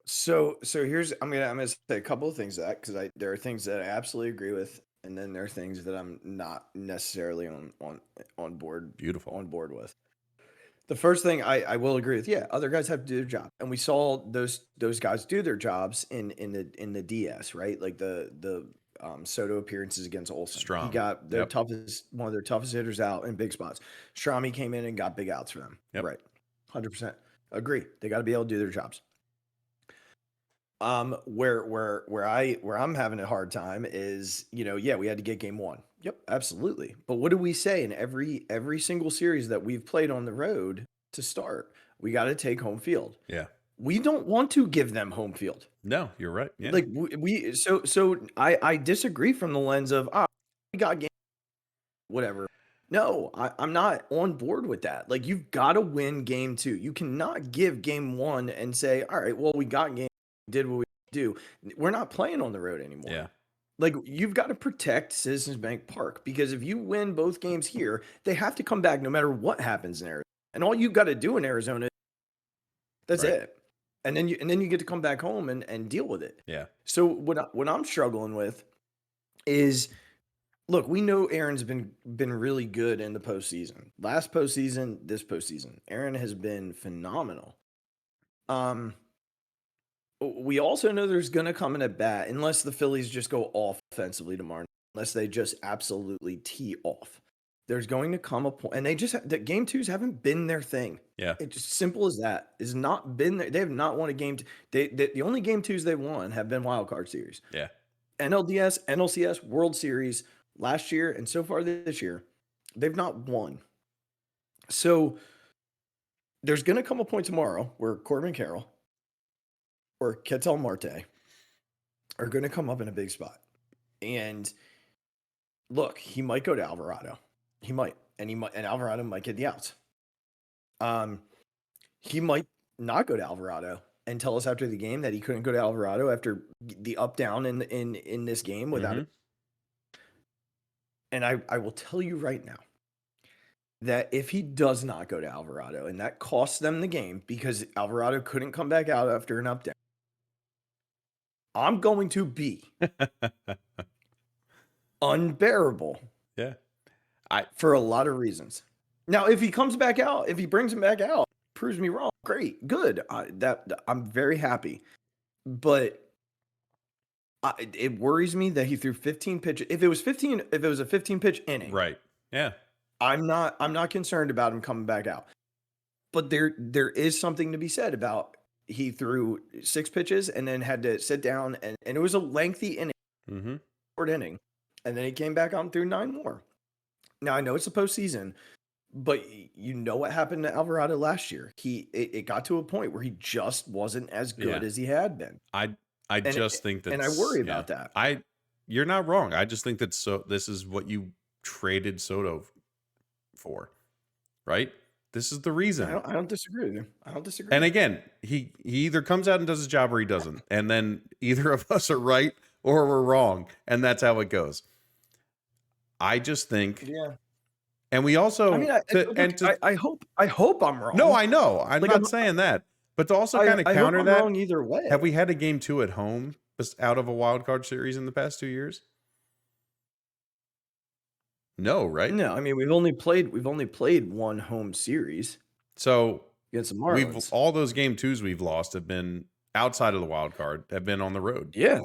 So here's I'm gonna say a couple of things to that, because there are things that I absolutely agree with, and then there are things that I'm not necessarily on board. Beautiful. On board with. The first thing I will agree with, other guys have to do their job, and we saw those guys do their jobs in the DS, right? Like the Soto appearances against Olsen. Strong. He got one of their toughest hitters out in big spots. Strami came in and got big outs for them. Yep. Right. 100%. Agree. They got to be able to do their jobs. Where I'm having a hard time is, we had to get Game 1. Yep, absolutely. But what do we say in every single series that we've played on the road to start? We got to take home field. Yeah. We don't want to give them home field. No, you're right. Yeah. Like I disagree from the lens of, we got game, whatever. No, I'm not on board with that. Like, you've got to win Game 2. You cannot give Game 1 and say, all right, well, we got game, did what we do. We're not playing on the road anymore. Yeah. Like, you've got to protect Citizens Bank Park, because if you win both games here, they have to come back no matter what happens in Arizona. And all you've got to do in Arizona, that's it. And then you get to come back home and deal with it. Yeah. So what I'm struggling with is, look, we know Aaron's been really good in the postseason. Last postseason, this postseason, Aaron has been phenomenal. We also know there's going to come in at bat, unless the Phillies just go offensively tomorrow, unless they just absolutely tee off. There's going to come a point, and the Game 2s haven't been their thing. Yeah. It's just simple as that. It's not been there. They have not won a game. The only Game 2s they won have been wild card series. Yeah. NLCS, World Series last year, and so far this year, they've not won. So there's going to come a point tomorrow where Corbin Carroll or Ketel Marte are going to come up in a big spot. And look, he might go to Alvarado. He might. And Alvarado might get the outs. He might not go to Alvarado and tell us after the game that he couldn't go to Alvarado after the up down in this game without it. And I will tell you right now that if he does not go to Alvarado and that costs them the game because Alvarado couldn't come back out after an up down, I'm going to be unbearable. Yeah. For a lot of reasons. Now, if he comes back out, if he brings him back out, proves me wrong. Great, good. I'm very happy. But it worries me that he threw 15 pitches. If it was a 15 pitch inning, right? Yeah. I'm not concerned about him coming back out. But there is something to be said about he threw 6 pitches and then had to sit down and it was a lengthy inning, short inning, and then he came back out and threw 9 more. Now I know it's the postseason, but you know what happened to Alvarado last year. It got to a point where he just wasn't as good as he had been. I think that, and I worry about that. You're not wrong. I just think that this is what you traded Soto for, right? This is the reason. I don't disagree with you. I don't disagree. And again, he either comes out and does his job or he doesn't, and then either of us are right or we're wrong, and that's how it goes. I just think, and we also, I hope I'm wrong. No, I know, I'm not saying that, but to also kind of counter I'm that, wrong either way. have we had a game 2 at home out of a wild card series in the past 2 years? No, right? No, I mean we've only played one home series. So against the Marlins, all those game 2s we've lost have been outside of the wild card, have been on the road. Yeah.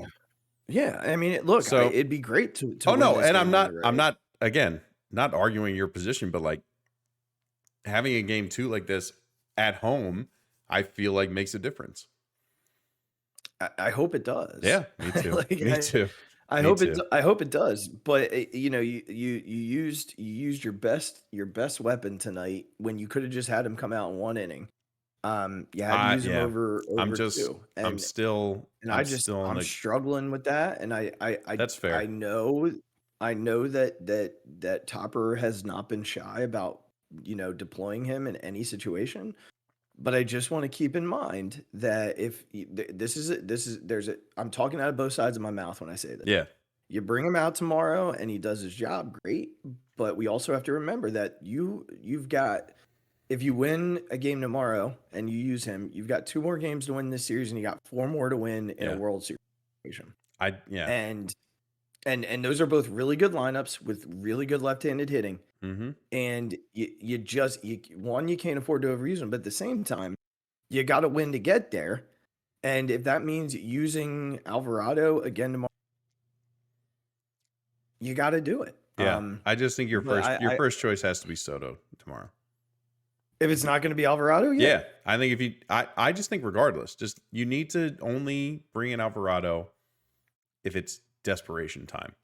I mean, it'd be great to oh no, and I'm not again not arguing your position, but like having a game 2 like this at home, I feel like makes a difference. I hope it does. Yeah, me too. Me too. I hope it does. But you used your best weapon tonight when you could have just had him come out in 1 inning. You had to use him over 2. I'm struggling with that, and that's fair. I know that Topper has not been shy about deploying him in any situation, but I just want to keep in mind that if I'm talking out of both sides of my mouth when I say this. Yeah, you bring him out tomorrow and he does his job, great. But we also have to remember that you've got. If you win a game tomorrow and you use him, you've got 2 more games to win this series, and you got 4 more to win in a World Series. And those are both really good lineups with really good left-handed hitting. And you can't afford to overuse them, but at the same time, you got to win to get there. And if that means using Alvarado again tomorrow, you got to do it. Yeah, I just think your first choice has to be Soto tomorrow. If it's not going to be Alvarado, yeah. I think I just think regardless, just you need to only bring in Alvarado if it's desperation time.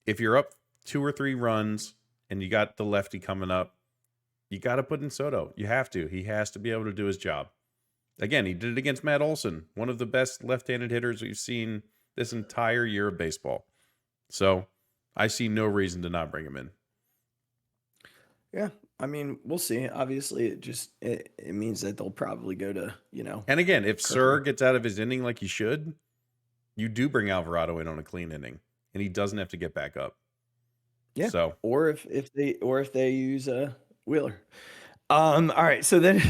If you're up 2 or 3 runs and you got the lefty coming up, you got to put in Soto. You have to. He has to be able to do his job. Again, he did it against Matt Olson, one of the best left-handed hitters we've seen this entire year of baseball. So I see no reason to not bring him in. Yeah, I mean, we'll see. Obviously, it means that they'll probably go to, And again, if Sir gets out of his inning like he should, you do bring Alvarado in on a clean inning, and he doesn't have to get back up. Yeah. So, or if they use Wheeler. All right. So then,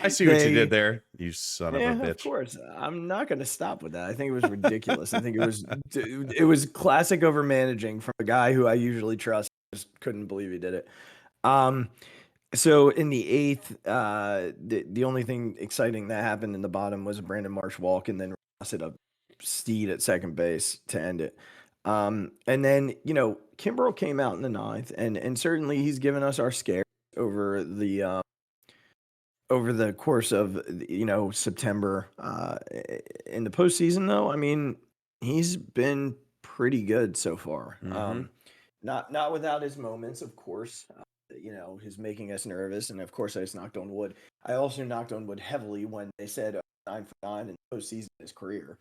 I see what you did there, you son of a bitch. Of course, I'm not going to stop with that. I think it was ridiculous. I think it was classic over managing from a guy who I usually trust. Just couldn't believe he did it. So in the 8th, the only thing exciting that happened in the bottom was a Brandon Marsh walk, and then Ross hit a steed at second base to end it. And then Kimbrel came out in the 9th, and certainly he's given us our scare over the course of September. In the postseason, though, I mean, He's been pretty good so far. Mhm. Not without his moments, of course. He's making us nervous, and of course, I just knocked on wood. I also knocked on wood heavily when they said 9 for 9 in the postseason in his career.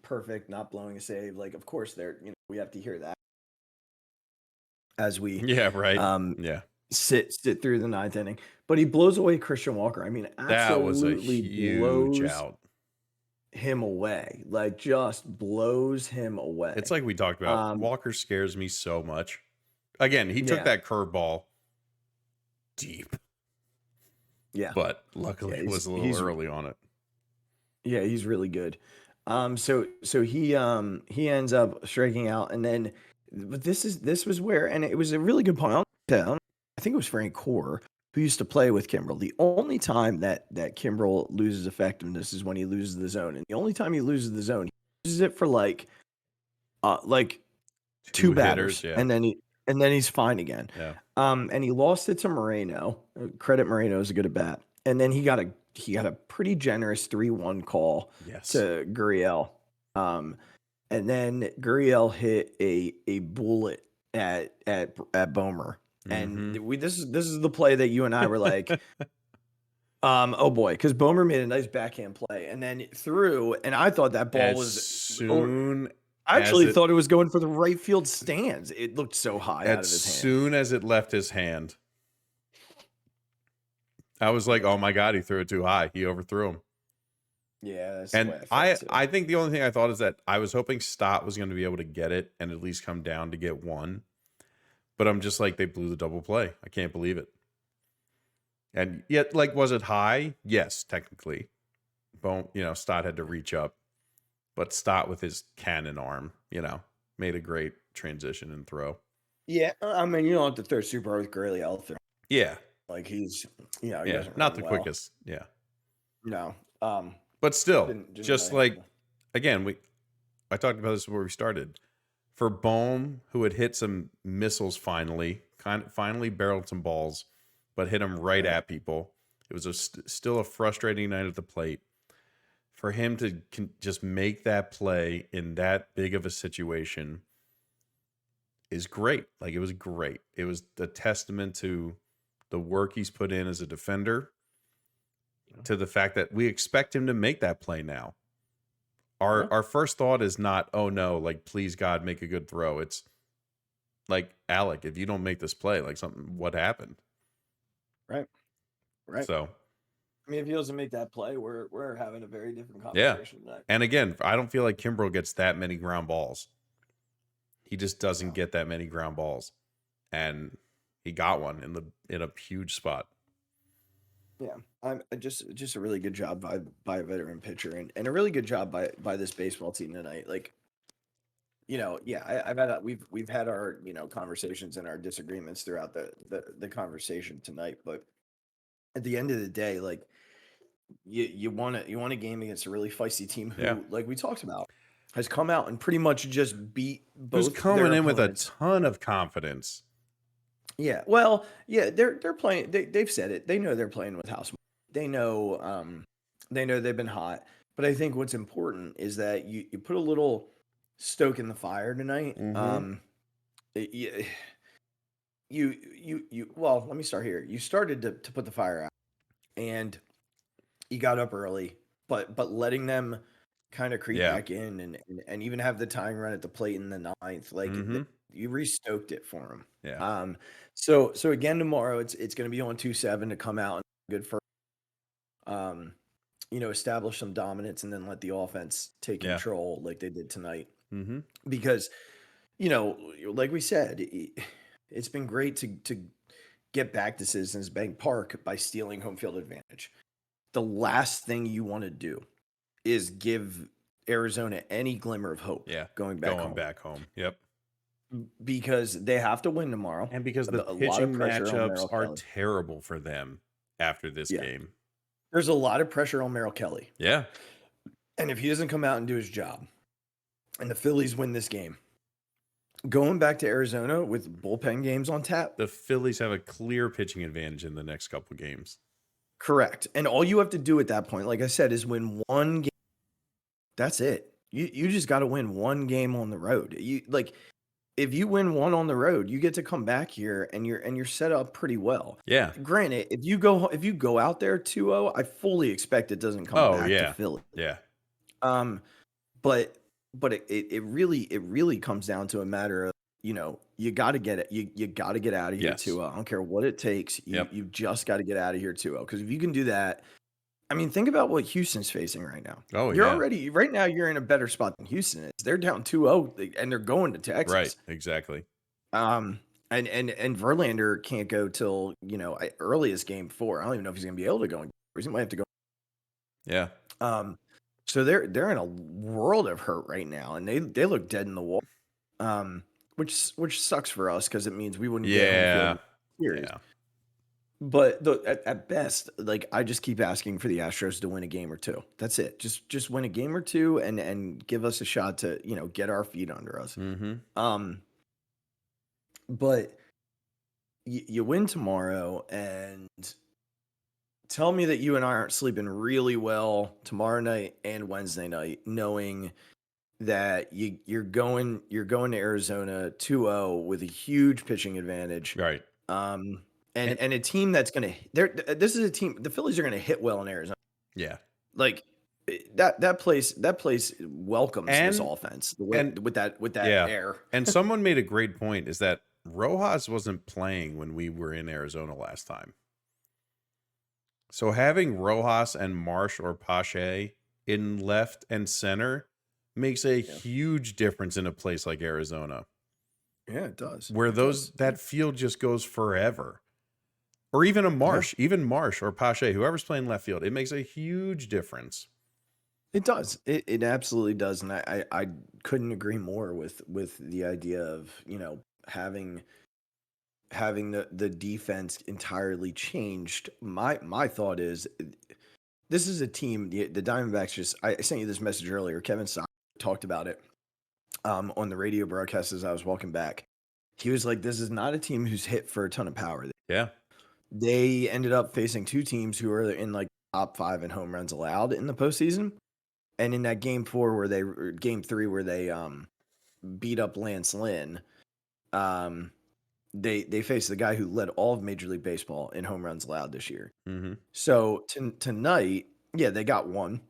Perfect, not blowing a save. Like, of course, we have to hear that as we Yeah, right. um Yeah. sit through the 9th inning. But he blows away Christian Walker. I mean, That was a absolutely huge blows out. him away. Like, just blows him away. It's like we talked about. Walker scares me so much. Again, he took Yeah. that curveball deep, Yeah. but luckily Yeah, it was a little early on it. Yeah, he's really good. So he ends up striking out, and then but this was where, and it was a really good point. I think it was Frank Core who used to play with Kimbrel. The only time that Kimbrel loses effectiveness is when he loses the zone, and the only time he loses the zone, he uses it for like two batters, hitters, yeah. and then he's fine again. Yeah. And he lost it to Moreno. Credit Moreno is a good at bat, and then he got a pretty generous 3-1 call to Gurriel. And then Gurriel hit a bullet at Bomer. And this is the play that you and I were like, oh boy, because Bomer made a nice backhand play and then threw, and I thought that ball I actually thought it was going for the right field stands. It looked so high out of his hand. As soon as it left his hand, I was like, oh my God, he threw it too high. He overthrew him. Yeah. That's and I think the only thing I thought is that I was hoping Stott was going to be able to get it and at least come down to get one. But I'm just like, they blew the double play. I can't believe it. And yet, like, was it high? Yes, technically. Stott had to reach up. But Stott with his cannon arm, made a great transition and throw. Yeah, I mean, you don't have to throw super hard with Gurriel. Yeah. Like, he's, he doesn't not the quickest. Yeah. No. But still, didn't just really like, again, I talked about this before we started. For Bohm, who had hit some missiles finally barreled some balls, but hit them right at people. It was still a frustrating night at the plate. For him to just make that play in that big of a situation is great. Like, it was great. It was a testament to the work he's put in as a defender, to the fact that we expect him to make that play now. Our first thought is not, oh no, like, please God, make a good throw. It's like, Alec, if you don't make this play, like, what happened? Right. So, I mean, if he doesn't make that play, we're having a very different conversation tonight. And again, I don't feel like Kimbrel gets that many ground balls. He just doesn't get that many ground balls. And he got one in a huge spot. Yeah, I'm just a really good job by a veteran pitcher, and a really good job by this baseball team tonight. Like, we've had our conversations and our disagreements throughout the conversation tonight, but at the end of the day, like, you want a game against a really feisty team who, like we talked about, has come out and pretty much just beat both. Who's coming in with a opponents. ton of confidence. Yeah, well, yeah, they're playing. They've said it. They know they're playing with house. They know they've been hot. But I think what's important is that you put a little stoke in the fire tonight. Well, let me start here. You started to put the fire out, and you got up early, but letting them kind of creep back in and even have the tying run at the plate in the 9th, like. You restoked it for him. Yeah. So again tomorrow it's going to be on 2-7 to come out and good for establish some dominance and then let the offense take control like they did tonight. Because like we said, it's been great to get back to Citizens Bank Park by stealing home field advantage. The last thing you want to do is give Arizona any glimmer of hope going back home. Yep. Because they have to win tomorrow. And because the pitching matchups are terrible for them after this game. There's a lot of pressure on Merrill Kelly. Yeah. And if he doesn't come out and do his job, and the Phillies win this game, going back to Arizona with bullpen games on tap. The Phillies have a clear pitching advantage in the next couple games. Correct. And all you have to do at that point, like I said, is win one game. That's it. You just got to win one game on the road. If you win one on the road, you get to come back here and you're set up pretty well. Yeah. Granted, if you go out there 2-0, I fully expect it doesn't come Oh back to yeah. Philly. Yeah. But it really comes down to a matter of, you got to get it. You got to get out of here Yes. 2-0. I don't care what it takes. Yep. You just got to get out of here 2-0. Because if you can do that, I mean, think about what Houston's facing right now. Oh You're yeah. already right now. You're in a better spot than Houston is. They're down 2-0 and they're going to Texas. Right. Exactly. And Verlander can't go till earliest game 4. I don't even know if he's gonna be able to go. He might have to go. Yeah. So they're in a world of hurt right now, and they look dead in the water. Which sucks for us because it means we wouldn't get home field series. Yeah. But at best, like, I just keep asking for the Astros to win a game or two. That's it. Just win a game or two and give us a shot to get our feet under us. Mm-hmm. But you win tomorrow, and tell me that you and I aren't sleeping really well tomorrow night and Wednesday night, knowing that you're going to Arizona 2-0 with a huge pitching advantage. Right. And a team that's going to this is a team, the Phillies are going to hit well in Arizona. Yeah. Like that place welcomes this offense with that air. And someone made a great point, is that Rojas wasn't playing when we were in Arizona last time. So having Rojas and Marsh or Pache in left and center makes a huge difference in a place like Arizona. Yeah, it does. Where that field just goes forever. Or even a Marsh, even Marsh or Pache, whoever's playing left field, it makes a huge difference. It does. It absolutely does. And I couldn't agree more with the idea of, having the defense entirely changed. My thought is, this is a team, the Diamondbacks I sent you this message earlier. Kevin Stein talked about it on the radio broadcast as I was walking back. He was like, this is not a team who's hit for a ton of power. Yeah. They ended up facing two teams who are in like top 5 in home runs allowed in the postseason. And in that game 3 where they beat up Lance Lynn, they faced the guy who led all of Major League Baseball in home runs allowed this year. Mm-hmm. So tonight, they got one.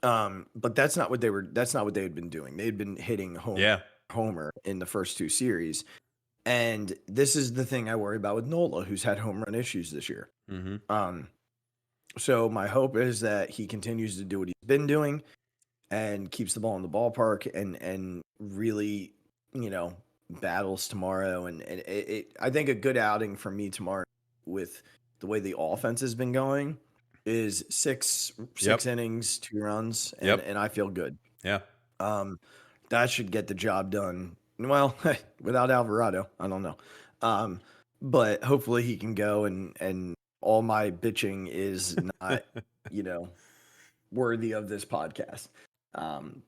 But that's not what they had been doing. They had been hitting homer in the first 2 series. And this is the thing I worry about with Nola, who's had home run issues this year. Mm-hmm. So my hope is that he continues to do what he's been doing and keeps the ball in the ballpark and really, battles tomorrow. And I think a good outing for me tomorrow, with the way the offense has been going, is six innings, 2 runs, and I feel good. Yeah. That should get the job done. Well, without Alvarado, I don't know. But hopefully he can go, and all my bitching is not, worthy of this podcast.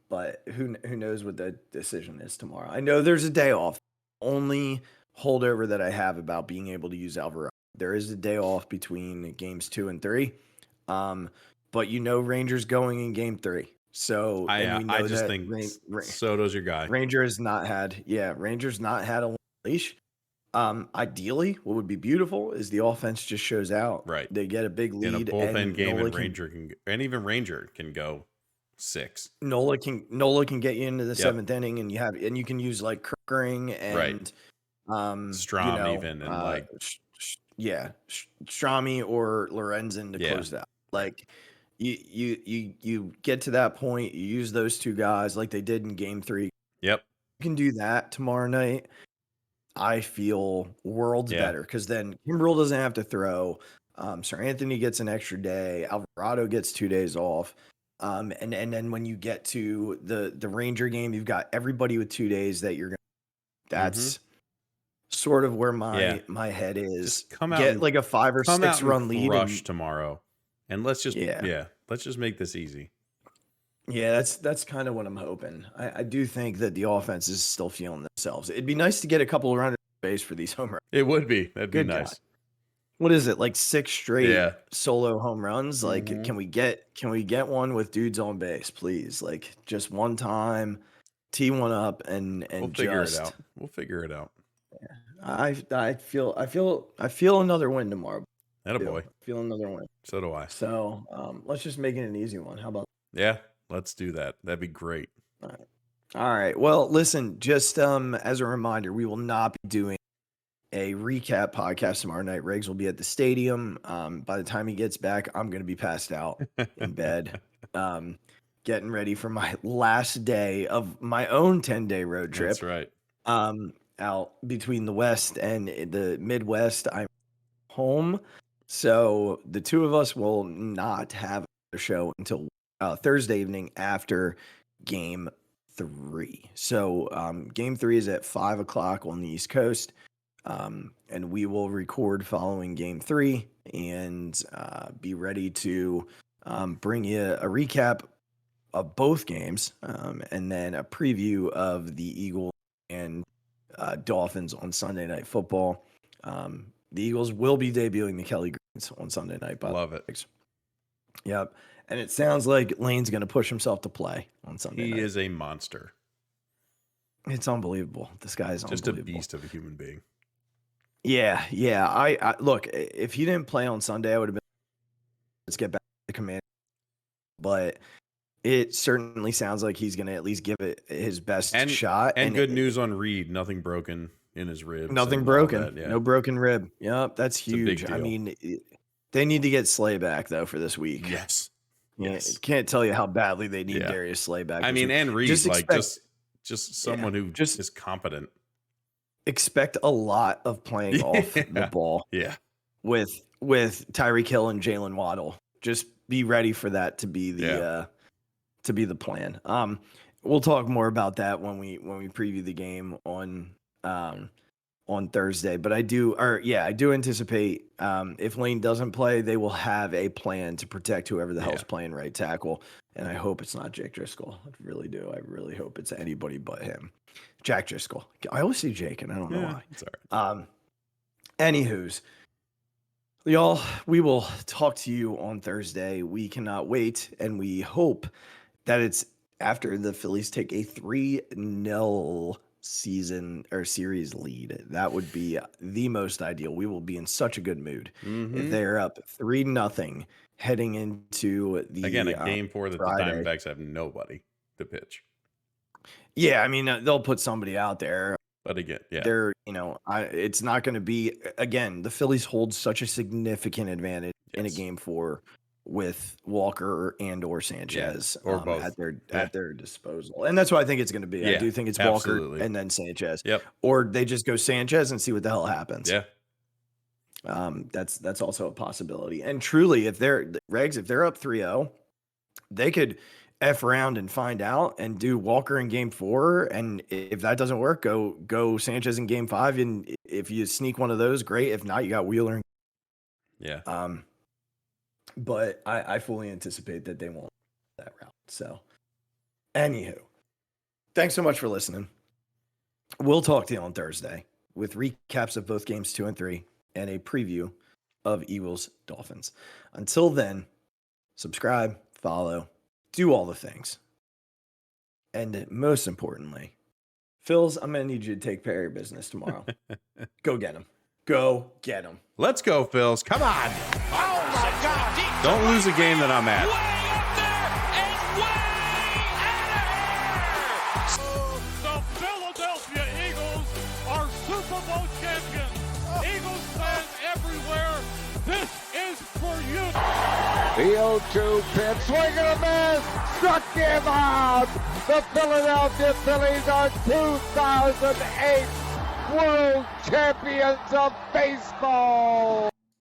But who knows what the decision is tomorrow. I know there's a day off. Only holdover that I have about being able to use Alvarado. There is a day off between games 2 and 3. But Rangers going in game 3. So I just think Soto's your guy. Rangers not had a leash. Ideally, what would be beautiful is the offense just shows out. Right. They get a big lead. In a bullpen and game, and even Ranger can go 6. Nola can get you into the 7th inning, and you can use like Kirkering and Strom even, and Strami or Lorenzen to close that. Like you get to that point, you use those 2 guys like they did in game 3. Yep. You can do that tomorrow night. I feel worlds better, because then Kimbrel doesn't have to throw. Sir Anthony gets an extra day. Alvarado gets 2 days off. And then when you get to the Ranger game, you've got everybody with 2 days that you're going to. That's sort of where my head is. Just come out, get like a 5 or 6 run lead, rush tomorrow, and let's just make this easy. Yeah, that's kind of what I'm hoping. I do think that the offense is still feeling themselves. It'd be nice to get a couple of runners on base for these home runs. It would be. That'd be nice. what is it, like 6 straight Yeah. solo home runs? Like, Mhm. can we get one with dudes on base, please? Like, just one time, tee one up and We'll figure it just out. We'll figure it out. I feel another win tomorrow. Attaboy. I feel another win. So do I. So let's just make it an easy one. How about Yeah, let's do that. That'd be great. all right. Well, listen, just as a reminder, we will not be doing a recap podcast tomorrow night. Regz will be at the stadium. By the time he gets back, I'm going to be passed out in bed, getting ready for my last day of my own 10-day road trip. That's right. Out between the West and the Midwest. I'm home. So the two of us will not have a show until Thursday evening after game 3. So game 3 is at 5 o'clock on the East Coast. And we will record following game 3 and be ready to bring you a recap of both games and then a preview of the Eagles and Dolphins on Sunday Night Football. The Eagles will be debuting the Kelly Greens on Sunday night. Love it. Yep. And it sounds like Lane's going to push himself to play on Sunday night. He is a monster. It's unbelievable. This guy is just a unbelievable. beast of a human being. Yeah. I look, if he didn't play on Sunday, I would have been, let's get back to the command. But it certainly sounds like he's going to at least give it his best shot. And good news on Reed. Nothing broken in his rib. Nothing broken. No broken rib. Yep. That's huge. It's a big deal. I mean, they need to get Slay back, though, for this week. Yes. Yeah, Yes. Can't tell you how badly they need Darius Slay back. I mean, week. and Reed, just someone who just is competent. Expect a lot of playing off the ball. Yeah. With Tyreek Hill and Jalen Waddle. Just be ready for that to be the plan. We'll talk more about that when we preview the game on Thursday. But I do anticipate if Lane doesn't play, they will have a plan to protect whoever the hell's playing right tackle. And I hope it's not Jake Driscoll. I really do. I really hope it's anybody but him. Jack Driscoll. I always say Jake, and I don't know why. It's all right. Anywho's, y'all, we will talk to you on Thursday. We cannot wait, and we hope that it's after the Phillies take a 3-0 season or series lead. That would be the most ideal. We will be in such a good mood if they're up 3-0 heading into the Again, a game 4 that Friday. the Diamondbacks have nobody to pitch. Yeah, I mean, they'll put somebody out there. But again, They're, it's not going to be, again, the Phillies hold such a significant advantage in a game 4 with Walker and or Sanchez or both at their disposal. And that's what I think it's going to be. I do think it's Walker and then Sanchez. Yep. Or they just go Sanchez and see what the hell happens. Yeah. That's also a possibility. And truly, if they're up 3-0, they could F around and find out and do Walker in game 4. And if that doesn't work, go Sanchez in game 5. And if you sneak one of those, great. If not, you got Wheeler. Yeah. But I fully anticipate that they won't go that route. So, anywho, thanks so much for listening. We'll talk to you on Thursday with recaps of both games 2 and 3 and a preview of Eagles Dolphins. Until then, subscribe, follow, do all the things. And most importantly, Phils, I'm going to need you to take care of your business tomorrow. Go get him. Go get him. Let's go, Phils. Come on. Oh, my God. Don't lose a game that I'm at. Way up there and way out of here. The Philadelphia Eagles are Super Bowl champions. Eagles fans everywhere, this is for you. The 0-2 pitch, swing and a miss, struck him out. The Philadelphia Phillies are 2008 World Champions of Baseball.